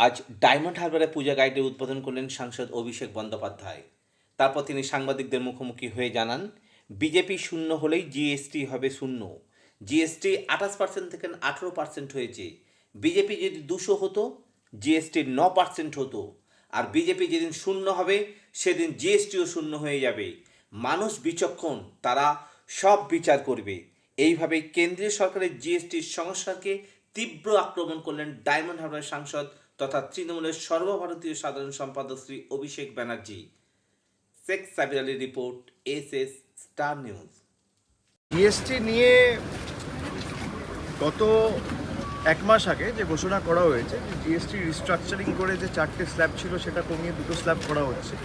আজ ডায়মন্ড হারবারে পূজা গাইডের উদ্বোধন করলেন সাংসদ অভিষেক বন্দ্যোপাধ্যায়। তারপর তিনি সাংবাদিকদের মুখোমুখি হয়ে জানান, বিজেপি শূন্য হলেই জিএসটি হবে শূন্য। জিএসটি 28% থেকে 18% হয়েছে। বিজেপি যদি 200 হতো, জিএসটি 9% হতো। আর বিজেপি যেদিন শূন্য হবে সেদিন জিএসটিও শূন্য হয়ে যাবে। মানুষ বিচক্ষণ, তারা সব বিচার করবে। এইভাবে কেন্দ্রীয় সরকারের জিএসটির সংস্কারকে তীব্র আক্রমণ করলেন ডায়মন্ড হারবারের সাংসদ তথা তৃণমূলের সর্বভারতীয় সাধারণ সম্পাদক শ্রী অভিষেক ব্যানার্জি। শেখ সাবির আলীর report, SS star news. GST নিয়ে গত এক মাস আগে যে ঘোষণা করা হয়েছে যে জিএসটি রিস্ট্রাকচারিং করে যে 4টে স্ল্যাব ছিল সেটা কমিয়ে 2টো স্ল্যাব করা হচ্ছে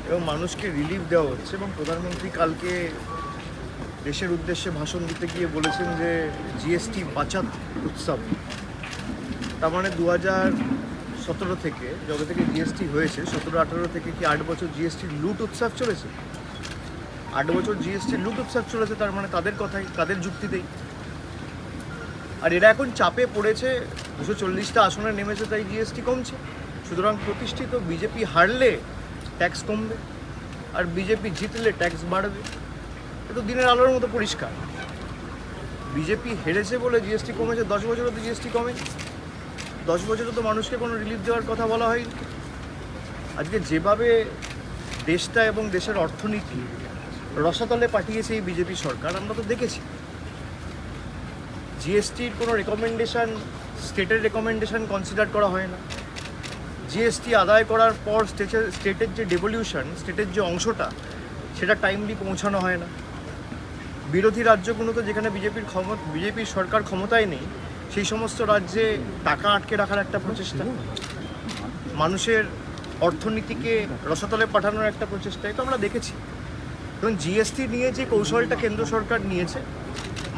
এবং মানুষকে রিলিফ দেওয়া হচ্ছে, এবং প্রধানমন্ত্রী কালকে দেশের উদ্দেশ্যে ভাষণ দিতে গিয়ে বলেছেন যে জিএসটি বাঁচাত উৎসব। তার মানে 2017 থেকে যত থেকে জিএসটি হয়েছে, 17-18 থেকে কি 8 বছর জিএসটির লুট উৎসব চলেছে? 8 বছর জিএসটির লুট উৎসব চলেছে, তার মানে তাদের কথাই, তাদের যুক্তিতেই। আর এরা এখন চাপে পড়েছে, 240টা আসনে নেমেছে, তাই জিএসটি কমছে। সুতরাং প্রতিষ্ঠিত বিজেপি হারলে ট্যাক্স কমবে আর বিজেপি জিতলে ট্যাক্স বাড়বে। এ তো দিনের আলোর মতো পরিষ্কার। বিজেপি হেরেছে বলে জিএসটি কমেছে। 10 বছরে তো জিএসটি কমে, 10 বছরে তো মানুষকে কোনো রিলিফ দেওয়ার কথা বলা হয়নি। আজকে যেভাবে দেশটা এবং দেশের অর্থনীতি রসাতলে পাঠিয়েছে এই বিজেপি সরকার, আমরা তো দেখেছি। জিএসটির কোনো রেকমেন্ডেশন, স্টেটের রেকমেন্ডেশন কনসিডার করা হয় না। জিএসটি আদায় করার পর স্টেটের যে ডেভলিউশন, স্টেটের যে অংশটা, সেটা টাইমলি পৌঁছানো হয় না। বিরোধী রাজ্যগুলোতে যেখানে বিজেপির সরকার ক্ষমতায় নেই, সেই সমস্ত রাজ্যে টাকা আটকে রাখার একটা প্রচেষ্টা, মানুষের অর্থনীতিকে রসাতলে পাঠানোর একটা প্রচেষ্টা, এটা আমরা দেখেছি। এবং জিএসটি নিয়ে যে কৌশলটা কেন্দ্র সরকার নিয়েছে,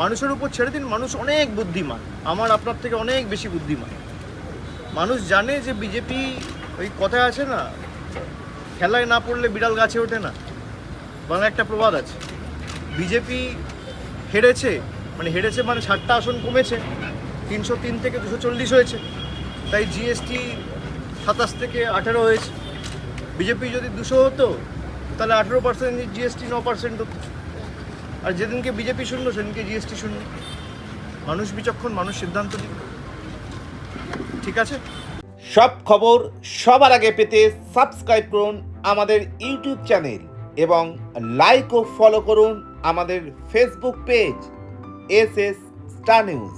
মানুষের উপর ছেড়ে দিন। মানুষ অনেক বুদ্ধিমান, আমার আপনার থেকে অনেক বেশি বুদ্ধিমান। মানুষ জানে যে বিজেপি, ওই কথায় আছে না, খেলায় না পড়লে বিড়াল গাছে ওঠে না, বাংলা একটা প্রবাদ আছে। বিজেপি হেরেছে মানে 60টা আসন কমেছে, 303 থেকে 240 হয়েছে, তাই জিএসটি 27 থেকে 18 হয়েছে। বিজেপি যদি 200 হতো তাহলে 18% জিএসটি 9% হতো। আর যেদিনকে বিজেপি শূন্য সেদিনকে জিএসটি শূন্য। মানুষ বিচক্ষণ, মানুষ সিদ্ধান্ত নিক। ঠিক আছে? সব খবর সবার আগে পেতে সাবস্ক্রাইব করুন আমাদের ইউটিউব চ্যানেল এবং লাইক ও ফলো করুন আমাদের Facebook page SS star news.